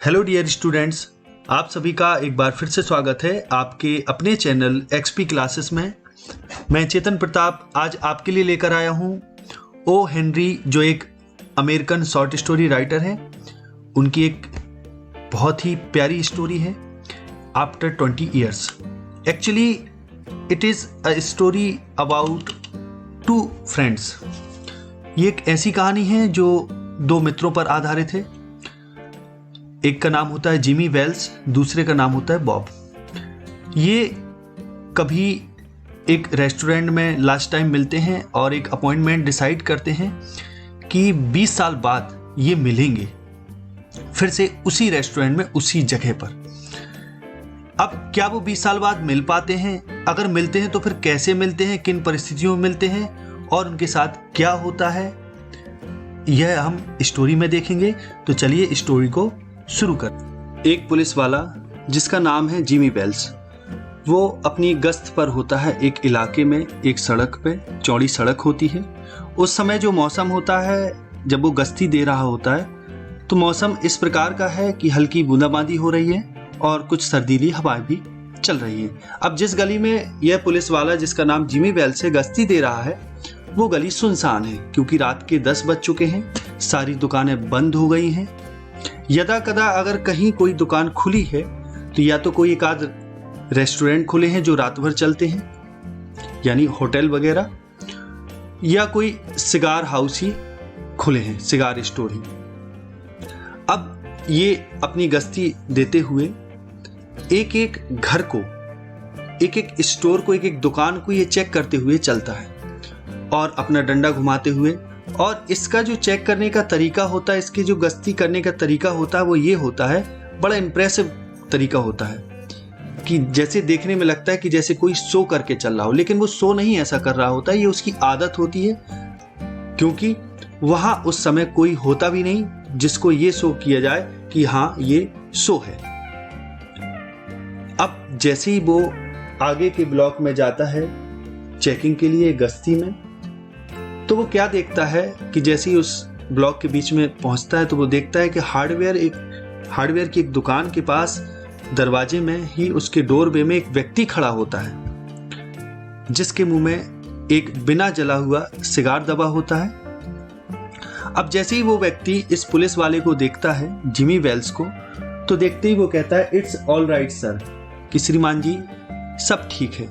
Hello dear students, आप सभी का एक बार फिर से स्वागत है आपके अपने चैनल एक्सपी क्लासेस में। मैं चेतन प्रताप आज आपके लिए लेकर आया हूँ ओ हेनरी, जो एक अमेरिकन शॉर्ट स्टोरी राइटर हैं। उनकी एक बहुत ही प्यारी स्टोरी है, after 20 years. Actually it is a story about two friends. ये एक ऐसी कहानी है जो दो मित्रों पर आधारित है। एक का नाम होता है जिमी वेल्स, दूसरे का नाम होता है बॉब। ये कभी एक रेस्टोरेंट में लास्ट टाइम मिलते हैं और एक अपॉइंटमेंट डिसाइड करते हैं कि 20 साल बाद ये मिलेंगे फिर से उसी रेस्टोरेंट में, उसी जगह पर। अब क्या वो 20 साल बाद मिल पाते हैं? अगर मिलते हैं तो फिर कैसे मिलते हैं, किन परिस्थितियों में मिलते हैं और उनके साथ क्या होता है, यह हम स्टोरी में देखेंगे। तो चलिए स्टोरी को शुरू कर। एक पुलिस वाला जिसका नाम है जिमी वेल्स, वो अपनी गश्त पर होता है एक इलाके में। एक सड़क पे, चौड़ी सड़क होती है। उस समय जो मौसम होता है, जब वो गश्ती दे रहा होता है, तो मौसम इस प्रकार का है कि हल्की बूंदाबांदी हो रही है और कुछ सर्दीली हवाएं भी चल रही है। अब जिस गली में यह पुलिस वाला जिसका नाम जिमी वेल्स है गश्ती दे रहा है, वो गली सुनसान है क्योंकि रात के 10 बज चुके हैं। सारी दुकानें बंद हो गई हैं। यदा कदा अगर कहीं कोई दुकान खुली है तो या तो कोई एक आध रेस्टोरेंट खुले हैं जो रात भर चलते हैं, यानी होटल वगैरह, या कोई सिगार हाउस ही खुले हैं, सिगार स्टोर ही। अब ये अपनी गश्ती देते हुए एक एक घर को, एक एक स्टोर को, एक एक दुकान को ये चेक करते हुए चलता है और अपना डंडा घुमाते हुए। और इसका जो चेक करने का तरीका होता है, इसकी जो गश्ती करने का तरीका होता है, वो ये होता है, बड़ा इंप्रेसिव तरीका होता है कि जैसे देखने में लगता है कि जैसे कोई शो करके चल रहा हो, लेकिन वो शो नहीं ऐसा कर रहा होता है, ये उसकी आदत होती है क्योंकि वहाँ उस समय कोई होता भी नहीं जिसको ये शो किया जाए कि हाँ ये शो है। अब जैसे ही वो आगे के ब्लॉक में जाता है चेकिंग के लिए, गश्ती में, तो वो क्या देखता है कि जैसे ही उस ब्लॉक के बीच में पहुंचता है तो वो देखता है कि हार्डवेयर की एक दुकान के पास दरवाजे में ही, उसके डोरवे में एक व्यक्ति खड़ा होता है जिसके मुंह में एक बिना जला हुआ सिगार दबा होता है। अब जैसे ही वो व्यक्ति इस पुलिस वाले को देखता है, जिमी वेल्स को, तो देखते ही वो कहता है, इट्स ऑल राइट सर, कि श्रीमान जी सब ठीक है।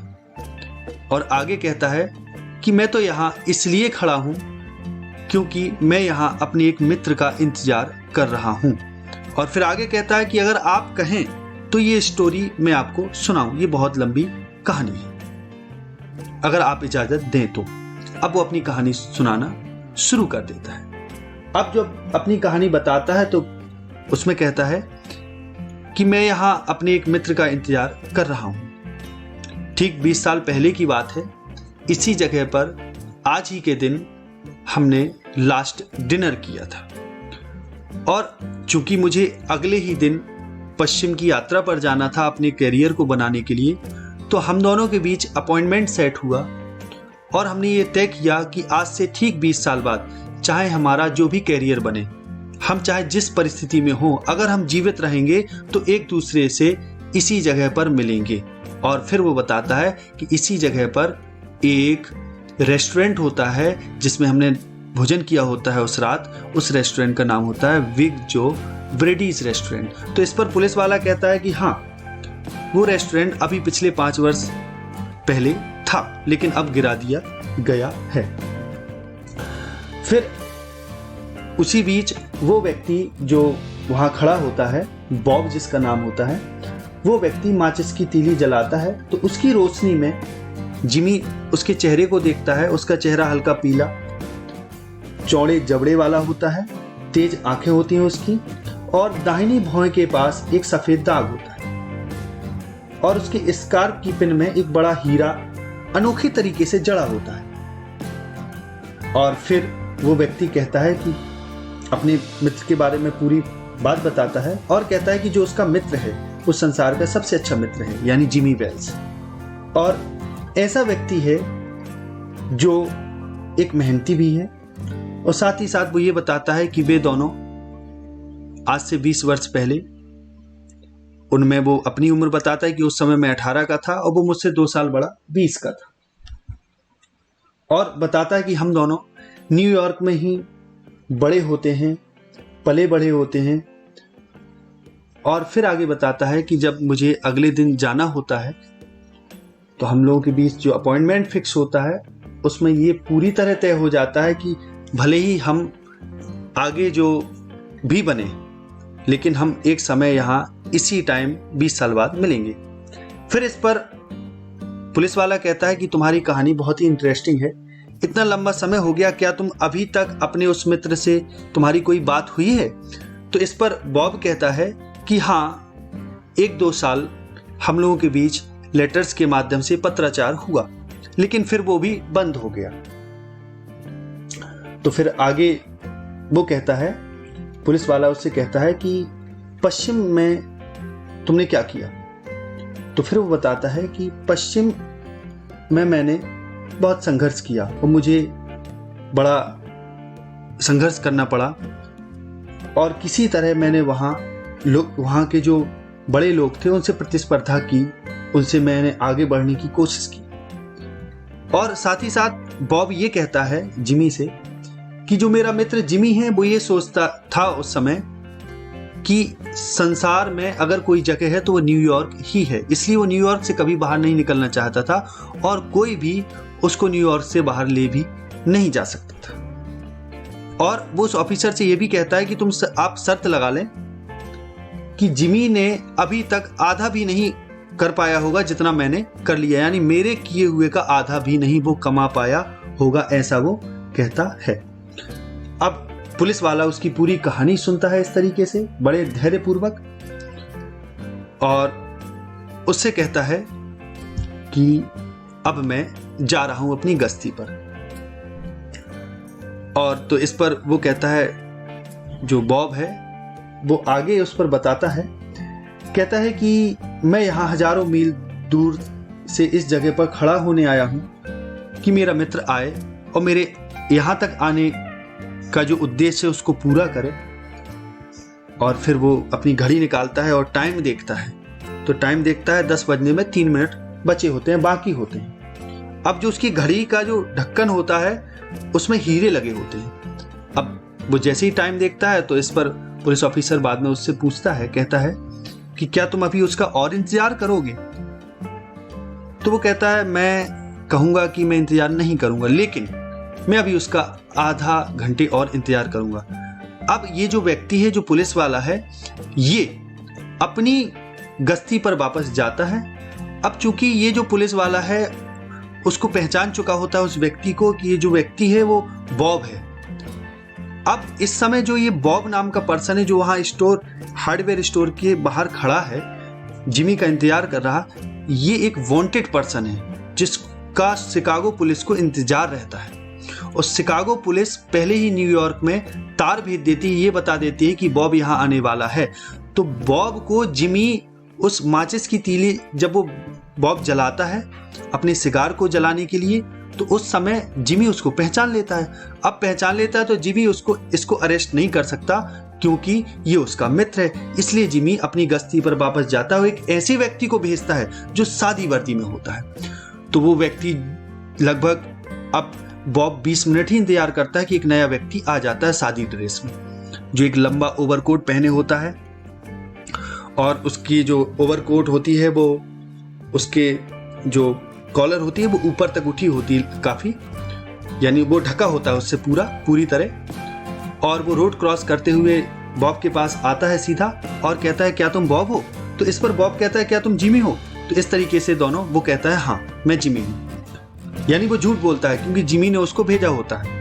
और आगे कहता है कि मैं तो यहाँ इसलिए खड़ा हूँ क्योंकि मैं यहाँ अपने एक मित्र का इंतजार कर रहा हूँ। और फिर आगे कहता है कि अगर आप कहें तो ये स्टोरी मैं आपको सुनाऊं, ये बहुत लंबी कहानी है, अगर आप इजाजत दें तो। अब वो अपनी कहानी सुनाना शुरू कर देता है। अब जब अपनी कहानी बताता है तो उसमें कहता है कि मैं यहाँ अपने एक मित्र का इंतजार कर रहा हूँ। ठीक 20 साल पहले की बात है। इसी जगह पर आज ही के दिन हमने लास्ट डिनर किया था और चूंकि मुझे अगले ही दिन पश्चिम की यात्रा पर जाना था अपने करियर को बनाने के लिए, तो हम दोनों के बीच अपॉइंटमेंट सेट हुआ और हमने ये तय किया कि आज से ठीक 20 साल बाद, चाहे हमारा जो भी करियर बने, हम चाहे जिस परिस्थिति में हो, अगर हम जीवित रहेंगे तो एक दूसरे से इसी जगह पर मिलेंगे। और फिर वो बताता है कि इसी जगह पर एक रेस्टोरेंट होता है जिसमें हमने भोजन किया होता है उस रात। उस रेस्टोरेंट का नाम होता है विग जो ब्रेडीज रेस्टोरेंट। तो इस पर पुलिस वाला कहता है कि हाँ, वो रेस्टोरेंट अभी पिछले 5 वर्ष पहले था लेकिन अब गिरा दिया गया है। फिर उसी बीच वो व्यक्ति जो वहाँ खड़ा होता है, बॉब जिसका नाम होता है, वो व्यक्ति माचिस की तीली जलाता है। तो उसकी रोशनी में जिमी उसके चेहरे को देखता है। उसका चेहरा हल्का पीला, चौड़े जबड़े वाला होता है, तेज आंखें होती हैं उसकी, और दाहिनी भौं के पास एक सफेद दाग होता है और उसके स्कार्फ की पिन में एक बड़ा हीरा अनोखे तरीके से जड़ा होता है। और फिर वो व्यक्ति कहता है कि अपने मित्र के बारे में पूरी बात बताता है और कहता है कि जो उसका मित्र है वो संसार का सबसे अच्छा मित्र है, यानी जिमी वेल्स। और ऐसा व्यक्ति है जो एक मेहनती भी है और साथ ही साथ वो ये बताता है कि वे दोनों आज से 20 वर्ष पहले उनमें वो अपनी उम्र बताता है कि उस समय मैं 18 का था और वो मुझसे 2 साल बड़ा 20 का था, और बताता है कि हम दोनों न्यूयॉर्क में ही बड़े होते हैं, पले बढ़े होते हैं। और फिर आगे बताता है कि जब मुझे अगले दिन जाना होता है तो हम लोगों के बीच जो अपॉइंटमेंट फिक्स होता है उसमें ये पूरी तरह तय हो जाता है कि भले ही हम आगे जो भी बने, लेकिन हम एक समय यहाँ इसी टाइम 20 साल बाद मिलेंगे। फिर इस पर पुलिस वाला कहता है कि तुम्हारी कहानी बहुत ही इंटरेस्टिंग है, इतना लंबा समय हो गया, क्या तुम अभी तक अपने उस मित्र से तुम्हारी कोई बात हुई है? तो इस पर बॉब कहता है कि हाँ, 1-2 साल हम लोगों के बीच लेटर्स के माध्यम से पत्राचार हुआ, लेकिन फिर वो भी बंद हो गया। तो फिर आगे वो कहता है, पुलिस वाला उससे कहता है कि पश्चिम में तुमने क्या किया? तो फिर वो बताता है कि पश्चिम में मैंने बहुत संघर्ष किया और मुझे बड़ा संघर्ष करना पड़ा, और किसी तरह मैंने वहाँ के जो बड़े लोग थे उनसे प्रतिस्पर्धा की, उनसे मैंने आगे बढ़ने की कोशिश की। और साथ ही साथ बॉब ये कहता है जिमी से कि जो मेरा मित्र जिमी है वो ये सोचता था उस समय कि संसार में अगर कोई जगह है तो वो न्यूयॉर्क ही है, इसलिए वो न्यूयॉर्क से कभी बाहर नहीं निकलना चाहता था और कोई भी उसको न्यूयॉर्क से बाहर ले भी नहीं जा सकता था। और वो उस ऑफिसर से ये भी कहता है कि आप शर्त लगा लें कि जिमी ने अभी तक आधा भी नहीं कर पाया होगा जितना मैंने कर लिया, यानी मेरे किए हुए का आधा भी नहीं वो कमा पाया होगा, ऐसा वो कहता है। अब पुलिस वाला उसकी पूरी कहानी सुनता है इस तरीके से बड़े धैर्यपूर्वक, और उससे कहता है कि अब मैं जा रहा हूं अपनी गश्ती पर। और तो इस पर वो कहता है, जो बॉब है वो आगे उस पर बताता है, कहता है कि मैं यहाँ हजारों मील दूर से इस जगह पर खड़ा होने आया हूं कि मेरा मित्र आए और मेरे यहाँ तक आने का जो उद्देश्य है उसको पूरा करे। और फिर वो अपनी घड़ी निकालता है और टाइम देखता है, तो टाइम देखता है 10 बजने में 3 मिनट बचे होते हैं, बाकी होते हैं। अब जो उसकी घड़ी का जो ढक्कन होता है उसमें हीरे लगे होते हैं। अब वो जैसे ही टाइम देखता है तो इस पर पुलिस ऑफिसर बाद में उससे पूछता है, कहता है कि क्या तुम अभी उसका और इंतजार करोगे? तो वो कहता है, मैं कहूंगा कि मैं इंतजार नहीं करूंगा, लेकिन मैं अभी उसका आधा घंटे और इंतजार करूंगा। अब ये जो व्यक्ति है, जो पुलिस वाला है, ये अपनी गश्ती पर वापस जाता है। अब चूंकि ये जो पुलिस वाला है उसको पहचान चुका होता है उस व्यक्ति को कि ये जो व्यक्ति है वो बॉब है। अब इस समय जो ये बॉब नाम का पर्सन है जो वहाँ हार्डवेयर स्टोर के बाहर खड़ा है, जिमी का इंतजार कर रहा, ये एक वांटेड पर्सन है जिसका शिकागो पुलिस को इंतजार रहता है। और शिकागो पुलिस पहले ही न्यूयॉर्क में तार भेज देती है, ये बता देती है कि बॉब यहाँ आने वाला है। तो बॉब को जिमी उस माचिस की तीली जब वो बॉब जलाता है अपने सिगार को जलाने के लिए, तो उस समय जिमी उसको पहचान लेता है। अब पहचान लेता है तो जिमी इसको अरेस्ट नहीं कर सकता क्योंकि ये उसका मित्र है। इसलिए जिमी अपनी गश्ती पर वापस जाता है, एक ऐसे व्यक्ति को भेजता है जो सादी वर्दी में होता है। तो वो व्यक्ति लगभग, अब बॉब 20 मिनट ही इंतजार करता है कि एक नया व्यक्ति आ जाता है सादी ड्रेस में, जो एक लंबा ओवरकोट पहने होता है, और उसकी जो ओवरकोट होती है वो उसके जो कॉलर होती है वो ऊपर तक उठी होती है काफ़ी, यानी वो ढका होता है उससे पूरी तरह। और वो रोड क्रॉस करते हुए बॉब के पास आता है सीधा और कहता है, क्या तुम बॉब हो? तो इस पर बॉब कहता है, क्या तुम जिमी हो? तो इस तरीके से दोनों, वो कहता है हाँ मैं जिमी हूँ, यानी वो झूठ बोलता है क्योंकि जिमी ने उसको भेजा होता है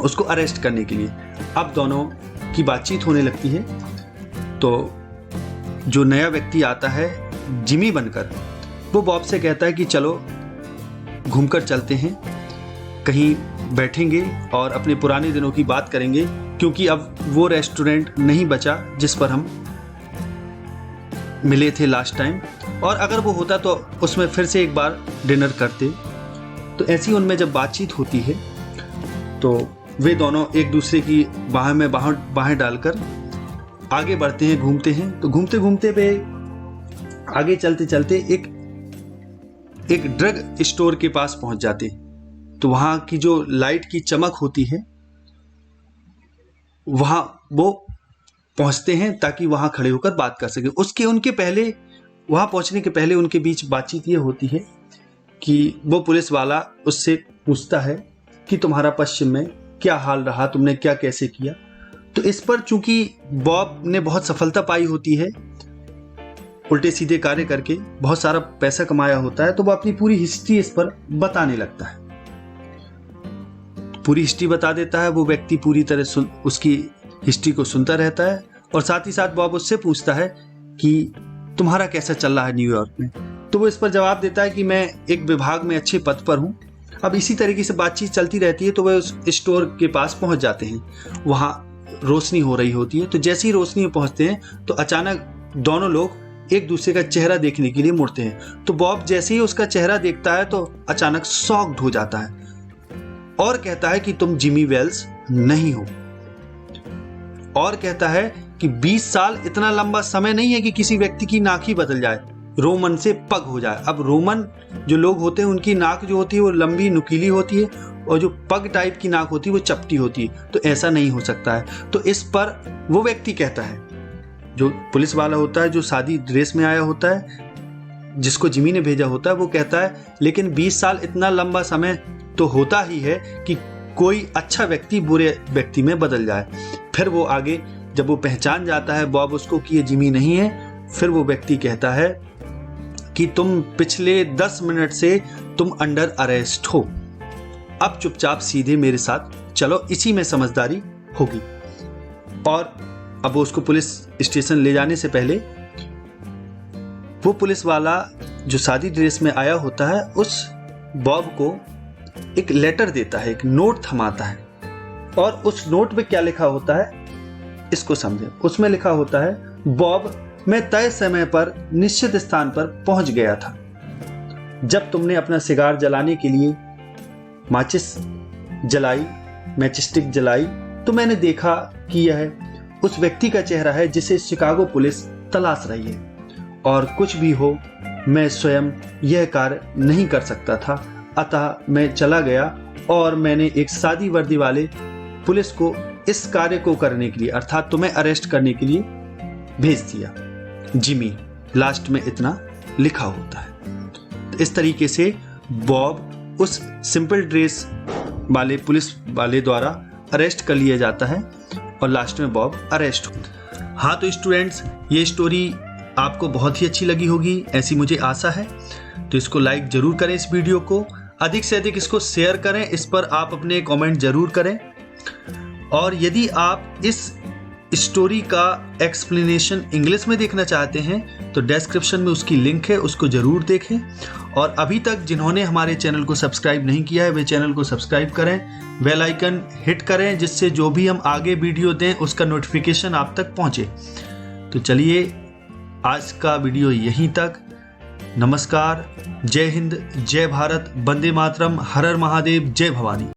उसको अरेस्ट करने के लिए। अब दोनों की बातचीत होने लगती है। तो जो नया व्यक्ति आता है जिमी बनकर, वो बॉब से कहता है कि चलो घूमकर चलते हैं, कहीं बैठेंगे और अपने पुराने दिनों की बात करेंगे, क्योंकि अब वो रेस्टोरेंट नहीं बचा जिस पर हम मिले थे लास्ट टाइम, और अगर वो होता तो उसमें फिर से एक बार डिनर करते। तो ऐसी उनमें जब बातचीत होती है तो वे दोनों एक दूसरे की बाहें डालकर आगे बढ़ते हैं, घूमते हैं। तो घूमते घूमते वे आगे चलते चलते एक ड्रग स्टोर के पास पहुंच जाते। तो वहां की जो लाइट की चमक होती है वहां वो पहुंचते हैं ताकि वहां खड़े होकर बात कर सके। उनके पहले वहां पहुंचने के पहले उनके बीच बातचीत ये होती है कि वो पुलिस वाला उससे पूछता है कि तुम्हारा पश्चिम में क्या हाल रहा, तुमने क्या कैसे किया। तो इस पर चूंकि बॉब ने बहुत सफलता पाई होती है, उल्टे सीधे कार्य करके बहुत सारा पैसा कमाया होता है, तो वो अपनी पूरी हिस्ट्री इस पर बताने लगता है। पूरी हिस्ट्री बता देता है। वो व्यक्ति पूरी तरह उसकी हिस्ट्री को सुनता रहता है और साथ ही साथ बॉब उससे पूछता है कि तुम्हारा कैसा चल रहा है न्यूयॉर्क में। तो वो इस पर जवाब देता है कि मैं एक विभाग में अच्छे पद पर हूँ। अब इसी तरीके से बातचीत चलती रहती है। तो वे उस स्टोर के पास पहुंच जाते हैं। वहाँ रोशनी हो रही होती है। तो जैसे ही रोशनी में पहुंचते हैं तो अचानक दोनों लोग एक दूसरे का चेहरा देखने के लिए मुड़ते हैं। तो बॉब जैसे ही उसका चेहरा देखता है तो अचानक शॉक्ड हो जाता है और कहता है कि तुम जिमी वेल्स नहीं हो, और कहता है कि 20 साल इतना लंबा समय नहीं है कि किसी व्यक्ति की नाक ही बदल जाए, रोमन से पग हो जाए। अब रोमन जो लोग होते हैं उनकी नाक जो होती है वो लंबी नुकीली होती है और जो पग टाइप की नाक होती है वो चपटी होती है। तो ऐसा नहीं हो सकता है। तो इस पर वो व्यक्ति कहता है, जो पुलिस वाला होता है, जो सादी ड्रेस में आया होता है, जिसको जिमी ने भेजा होता है, वो कहता है लेकिन 20 साल इतना लंबा समय तो होता ही है कि कोई अच्छा व्यक्ति बुरे व्यक्ति में बदल जाए। फिर वो आगे जब वो पहचान जाता है बॉब उसको कि ये जिमी नहीं है, फिर वो व्यक्ति कहता है कि तुम पिछले 10 मिनट से तुम अंडर अरेस्ट हो, अब चुपचाप सीधे मेरे साथ चलो, इसी में समझदारी होगी। और अब वो उसको पुलिस स्टेशन ले जाने से पहले वो पुलिस वाला जो सादी ड्रेस में आया होता है उस बॉब को एक लेटर देता है, एक नोट थमाता है। और उस नोट में क्या लिखा होता है इसको समझें। उसमें लिखा होता है, बॉब, मैं तय समय पर निश्चित स्थान पर पहुंच गया था। जब तुमने अपना सिगार जलाने के लिए मैचस्टिक जलाई तो मैंने देखा कि यह उस व्यक्ति का चेहरा है जिसे शिकागो पुलिस तलाश रही है। और कुछ भी हो, मैं स्वयं यह कार्य नहीं कर सकता था, अतः मैं चला गया और मैंने एक सादी वर्दी वाले पुलिस को इस कार्य को करने के लिए, अर्थात तुम्हें अरेस्ट करने के लिए भेज दिया। जिमी, लास्ट में इतना लिखा होता है। तो इस तरीके से बॉब उस सिंपल ड्रेस वाले पुलिस वाले द्वारा अरेस्ट कर लिया जाता है और लास्ट में बॉब अरेस्ट होता है। हाँ तो स्टूडेंट्स, ये स्टोरी आपको बहुत ही अच्छी लगी होगी, ऐसी मुझे आशा है। तो इसको लाइक जरूर करें, इस वीडियो को अधिक से अधिक इसको शेयर करें, इस पर आप अपने कमेंट जरूर करें। और यदि आप इस स्टोरी का एक्सप्लेनेशन इंग्लिश में देखना चाहते हैं तो डिस्क्रिप्शन में उसकी लिंक है, उसको जरूर देखें। और अभी तक जिन्होंने हमारे चैनल को सब्सक्राइब नहीं किया है वे चैनल को सब्सक्राइब करें, बेल आइकन हिट करें, जिससे जो भी हम आगे वीडियो दें उसका नोटिफिकेशन आप तक पहुंचे। तो चलिए आज का वीडियो यहीं तक। नमस्कार, जय हिंद, जय भारत, वंदे मातरम, हर हर महादेव, जय भवानी।